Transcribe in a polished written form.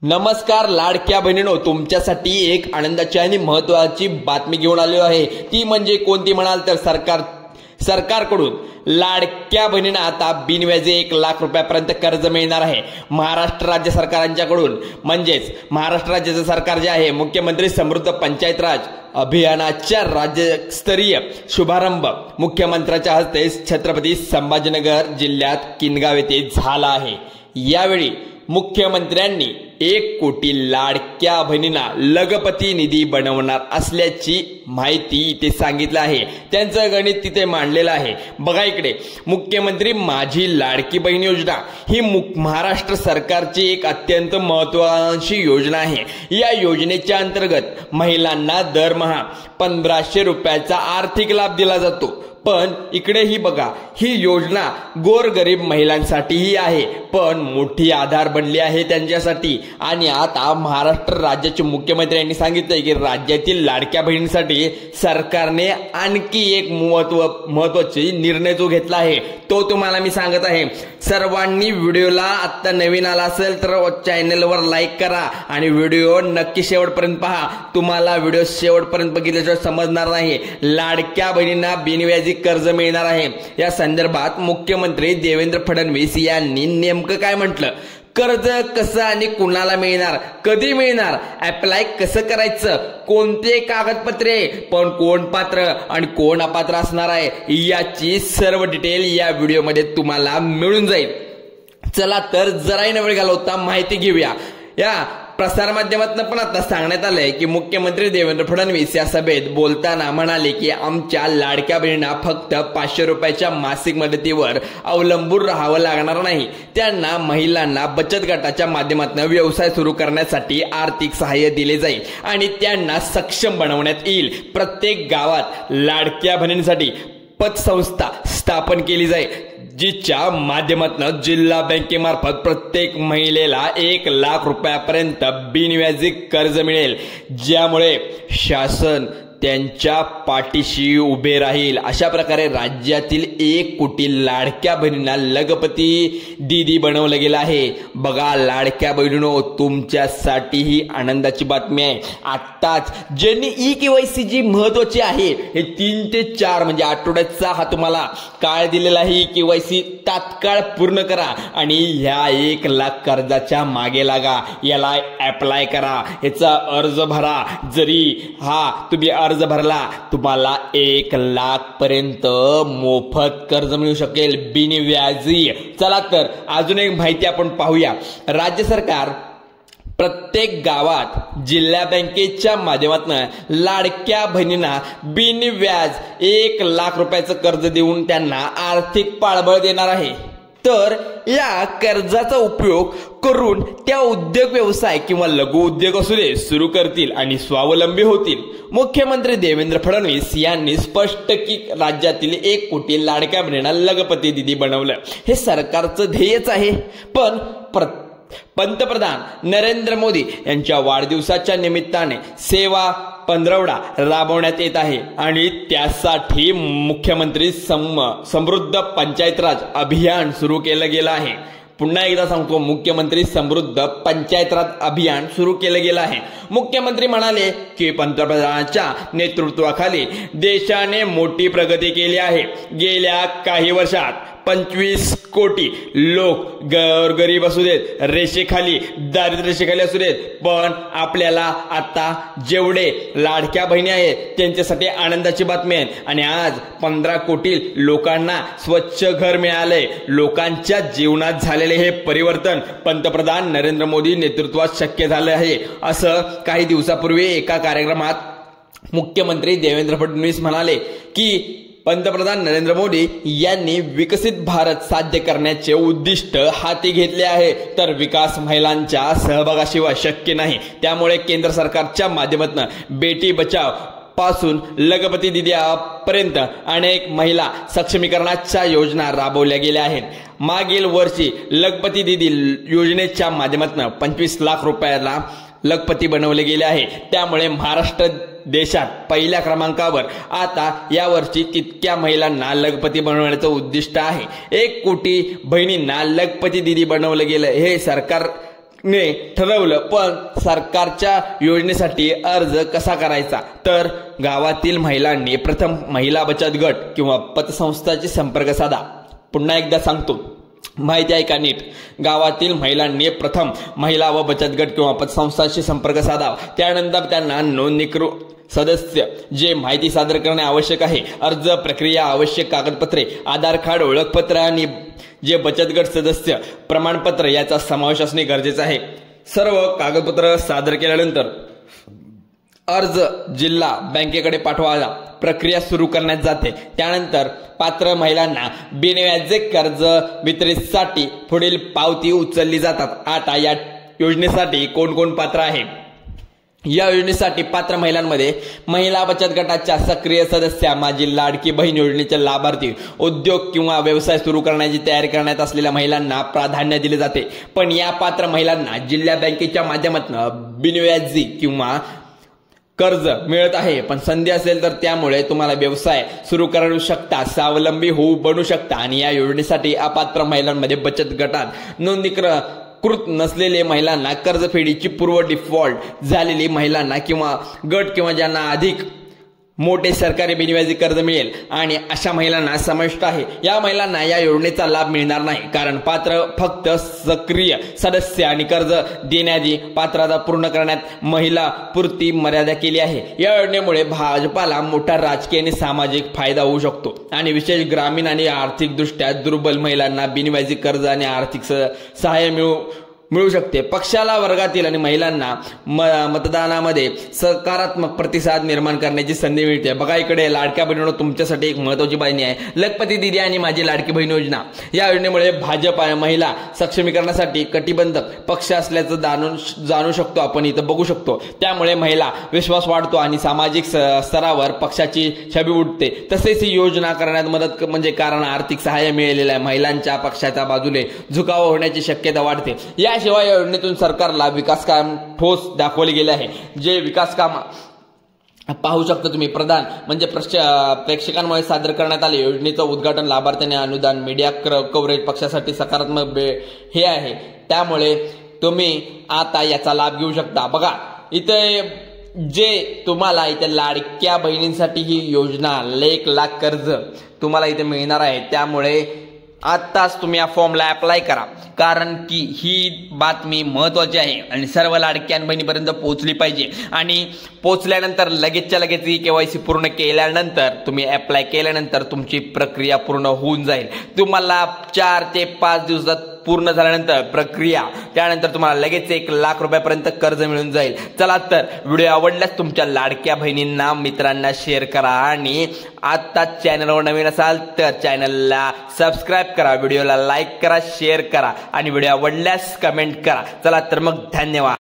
नमस्कार लाडक्या बहिणींनो, तुमच्यासाठी एक आनंदाची आणि महत्त्वाची बातमी घेऊन आलेलो आहे। ती म्हणजे कोणती म्हणाल तर सरकारकडून लाडक्या बहिणींना आता बिनव्याजी 1 लाख रुपयापर्यंत कर्ज मिळणार आहे। महाराष्ट्र राज्य सरकारांच्याकडून म्हणजेच महाराष्ट्र राज्याचे सरकार जे आहे, मुख्यमंत्री समृद्ध पंचायत राज अभियानाच्या राज्यस्तरीय शुभारंभ मुख्यमंत्र्यांच्या हस्ते छत्रपती संभाजीनगर जिल्ह्यात किनगाव येथे झाला आहे। यावेळी मुख्यमंत्र्यांनी 1 कोटी लाडक्या बहिणींना लखपती निधी बनवणार असल्याची माहिती इथे सांगितलं आहे। त्यांचं गणित तिथे मांडलेलं आहे। बघा इकडे, मुख्यमंत्री माझी लाडकी बहीण योजना ही महाराष्ट्र सरकारची एक अत्यंत महत्त्वाची योजना आहे। या योजनेच्या अंतर्गत महिलांना दरमहा 1500 रुपयाचा आर्थिक लाभ दिला जातो। पण इकडे ही बघा, ही योजना गोरगरीब महिलांसाठीही आहे, पण मोठी आधार बनली आहे त्यांच्यासाठी। आणि आता महाराष्ट्र राज्याचे मुख्यमंत्री यांनी सांगितलंय की राज्यातील लाडक्या बहिणींसाठी सरकारने आणखी एक महत्त्वाची निर्णय जो घेतला आहे तो तुम्हाला मी सांगत आहे। सर्वांनी व्हिडिओला आता नवीन आला असेल तर चॅनलवर लाईक करा आणि व्हिडिओ नक्की शेवटपर्यंत पहा। तुम्हाला व्हिडिओ शेवटपर्यंत बघितल्याशिवाय समजणार नाही। लाडक्या बहिणींना बिनव्याजी कर्ज मिळणार आहे। या संदर्भात मुख्यमंत्री देवेंद्र फडणवीस यांनी नेमकं काय म्हटलं, कर्ज कसं आणि कुणाला मिळणार, कधी मिळणार, अप्लाय कसं करायचं, कोणते कागदपत्रे, पण कोण पात्र आणि कोण अपात्र असणार आहे, याची सर्व डिटेल या व्हिडिओमध्ये तुम्हाला मिळून जाईल। चला तर जराही न वेळ घालवता माहिती घेऊया। या प्रसार माध्यमातून पण आता सांगण्यात आलंय की मुख्यमंत्री देवेंद्र फडणवीस या सभेत बोलताना म्हणाले की आमच्या लाडक्या बहिणींना फक्त 500 रुपयाच्या मासिक मदतीवर अवलंबून राहावं लागणार नाही। त्यांना महिलांना बचत गटाच्या माध्यमातून व्यवसाय सुरू करण्यासाठी आर्थिक सहाय्य दिले जाईल आणि त्यांना सक्षम बनवण्यात येईल। प्रत्येक गावात लाडक्या बहिणींसाठी पतसंस्था स्थापन केली जाईल, जिच्या माध्यमातून जिल्हा बँकेमार्फत प्रत्येक महिलेला 1 लाख रुपयापर्यंत बिनव्याजी कर्ज मिळेल, ज्यामुळे शासन त्यांच्या पाठीशी उभे राहील। अशा प्रकारे राज्यातील 1 कोटी लाडक्या बहिणींना लखपती दीदी बनवलं गेलं आहे। बघा लाडक्या बहिणींनो, तुमच्यासाठी ही आनंदाची बातमी आहे। आत्ताच ज्यांनी ई-केवायसी जी महत्त्वाची आहे, हे 3 ते 4 म्हणजे आठवड्याचा हा तुम्हाला काळ दिलेला आहे। ई-केवायसी तात्काळ पूर्ण करा आणि ह्या 1 लाख कर्जाच्या मागे लागा, याला अप्लाय करा, याचा अर्ज भरा। जरी तुम्ही अर्ज भरला, तुम्हाला 1 लाख पर्यंत मोफत कर्ज मिळू शकेल बिनव्याजी। चला तर अजून एक माहिती आपण पाहूया। राज्य सरकार प्रत्येक गावात जिल्हा बँकेच्या माध्यमातून लाडक्या बहिणींना बिनव्याज 1 लाख रुपयाचं कर्ज देऊन त्यांना आर्थिक पाठबळ देणार आहे। तर या कर्जाचा उपयोग करून त्या उद्योग व्यवसाय किंवा लघु उद्योग असू दे सुरू करतील आणि स्वावलंबी होतील। मुख्यमंत्री देवेंद्र फडणवीस यांनी स्पष्ट की राज्यातील 1 कोटी लाडक्या बहिणींना लखपती दीदी बनवलं हे सरकारचं ध्येयच आहे। पण पंतप्रधान नरेंद्र मोदी यांच्या वाढदिवसाच्या निमित्ताने सेवा पंधरवडा राबवण्यात येत आहे आणि त्यासाठी मुख्यमंत्री समृद्ध पंचायत राज अभियान सुरू केलं गेलं आहे। पुन्हा एकदा सांगतो, मुख्यमंत्री समृद्ध पंचायत राज अभियान सुरू केलं गेलं आहे। मुख्यमंत्री म्हणाले की पंतप्रधानांच्या नेतृत्वाखाली देशाने मोठी प्रगती केली आहे। गेल्या काही वर्षात 25 कोटी लोक गरीब असू देत, रेषेखाली दारिद्र्य रेषेखाली असू देत, पण आपल्याला आता जेवढे लाडक्या बहिणी आहेत त्यांच्यासाठी आनंदाची बातमी आहे। आणि आज 15 कोटी लोकांना स्वच्छ घर मिळालंय। लोकांच्या जीवनात झालेले हे परिवर्तन पंतप्रधान नरेंद्र मोदी नेतृत्वात शक्य झालं आहे, असं काही दिवसापूर्वी एका कार्यक्रमात मुख्यमंत्री देवेंद्र फडणवीस म्हणाले की पंतप्रधान नरेंद्र मोदी यांनी विकसित भारत साध्य करण्याचे उद्दिष्ट हाती घेतले आहे, तर विकास महिलांच्या सहभागाशिवाय शक्य नाही। त्यामुळे केंद्र सरकारच्या माध्यमातून बेटी बचाव पासून लखपती दीदी पर्यंत अनेक महिला सक्षमीकरणाच्या योजना राबवल्या गेल्या आहेत। मागील वर्षी लखपती दीदी योजनेच्या माध्यमातून 25 लाख रुपयाला लखपती बनवले गेले आहे। त्यामुळे महाराष्ट्र देशात पहिल्या क्रमांकावर आता यावर्षी तितक्या महिलांना लखपती बनवण्याचं उद्दिष्ट आहे। 1 कोटी बहिणींना लखपती दीदी बनवलं गेलं हे सरकार ने ठरवलं, पण सरकारच्या योजनेसाठी अर्ज कसा करायचा? तर गावातील महिलांनी प्रथम महिला बचत गट किंवा पतसंस्थांशी संपर्क साधा. पुन्हा एकदा सांगतो, माहिती आहे का नीट? गावातील महिलांनी प्रथम महिला व बचत गट किंवा पतसंस्थांशी संपर्क साधावा. त्यानंतर त्यांना नोंदणीकृत सदस्य जे माहिती सादर करणे आवश्यक आहे, अर्ज प्रक्रिया, आवश्यक कागदपत्रे, आधार कार्ड, ओळखपत्र आणि जे बचत गट सदस्य प्रमाणपत्र याचा समावेश असणे गरजेचे आहे. सर्व कागदपत्र सादर केल्यानंतर अर्ज जिल्हा बँकेकडे पाठवायला प्रक्रिया सुरू करण्यात जाते. त्यानंतर पात्र महिलांना बिनव्याजी कर्ज वितरणीसाठी पुढील पावती उचलली जातात. आता या योजनेसाठी कोण कोण पात्र आहे? या योजनेसाठी पात्र महिलांमध्ये महिला बचत गटाच्या सक्रिय सदस्य, माझी लाडकी बहीण योजनेचे लाभार्थी, उद्योग किंवा व्यवसाय सुरू करण्याची तयारी करण्यात असलेल्या महिलांना प्राधान्य दिले जाते. पण या पात्र महिलांना जिल्हा बँकेच्या माध्यमातून बिनव्याजी किंवा कर्ज मिळत आहे. पण संधी असेल तर त्यामुळे तुम्हाला व्यवसाय सुरू करू शकता, स्वावलंबी बनू शकता. आणि या योजनेसाठी अपात्र महिलांमध्ये बचत गटात नोंदणीकृत नसलेले महिलांना, कर्जफेडीची पूर्व डिफॉल्ट झालेली महिलांना किंवा गट किंवा ज्यांना अधिक मोठे सरकारी बिनव्याजी कर्ज मिळेल आणि अशा महिलांना समाविष्ट आहे. या महिलांना या योजनेचा लाभ मिळणार नाही, कारण पात्र फक्त सक्रिय सदस्य आणि कर्ज देण्याची पात्रता पूर्ण करण्यात महिला पुरती मर्यादा केली आहे. या योजनेमुळे भाजपाला मोठा राजकीय आणि सामाजिक फायदा होऊ शकतो आणि विशेष ग्रामीण आणि आर्थिकदृष्ट्या दुर्बल महिलांना बिनव्याजी कर्ज आणि आर्थिक सहाय्य मिळू शकते. पक्षाला, वर्गातील आणि महिलांना मतदानामध्ये सकारात्मक प्रतिसाद निर्माण करण्याची संधी मिळते. बघा इकडे लाडक्या बहिणींनो, तुमच्यासाठी एक महत्त्वाची बातमी आहे. लखपती दीदी आणि माझी लाडकी बहीण योजना, या योजनेमुळे भाजप महिला सक्षमीकरणासाठी कटिबद्ध पक्ष असल्याचं जाणू शकतो, आपण इथं बघू शकतो. त्यामुळे महिला विश्वास वाढतो आणि सामाजिक स्तरावर पक्षाची छबी उठते. तसेच ही योजना करण्यात मदत म्हणजे कारण आर्थिक सहाय्य मिळालेल्या महिलांच्या पक्षाच्या बाजूने झुकाव होण्याची शक्यता वाढते. याशिवाय या योजनेतून सरकारला विकास काम ठोस दाखवले गेले आहे. जे विकास काम पाहू शकता तुम्ही. प्रधान म्हणजे प्रेक्षकांमुळे सादर करण्यात आले. योजनेचं उद्घाटन, लाभार्थ्यांनी अनुदान, मीडिया कव्हरेज, पक्षासाठी सकारात्मक हे आहे. त्यामुळे तुम्ही आता याचा लाभ घेऊ शकता. बघा इथे जे तुम्हाला इथे लाडक्या बहिणींसाठी ही योजना 1 लाख कर्ज तुम्हाला इथे मिळणार आहे. त्यामुळे आत्ताच तुम्ही या फॉर्मला अप्लाय करा, कारण की ही बातमी महत्त्वाची आहे आणि सर्व लाडक्या बहिणीपर्यंत पोहोचली पाहिजे. आणि पोहोचल्यानंतर लगेचच्या लगेच KYC पूर्ण केल्यानंतर तुम्ही अप्लाय केल्यानंतर तुमची प्रक्रिया पूर्ण होऊन जाईल. तुम्हाला 4 ते 5 दिवसात पूर्ण झाल्यानंतर प्रक्रिया, त्यानंतर तुम्हाला लगेच 1 लाख रुपयापर्यंत कर्ज मिळून जाईल. चला तर व्हिडिओ आवडल्यास तुमच्या लाडक्या बहिणींना, मित्रांना शेअर करा आणि आता चॅनलवर नवीन असाल तर चॅनलला सबस्क्राईब करा, व्हिडिओला लाईक करा, शेअर करा आणि व्हिडिओ आवडल्यास कमेंट करा. चला तर मग धन्यवाद.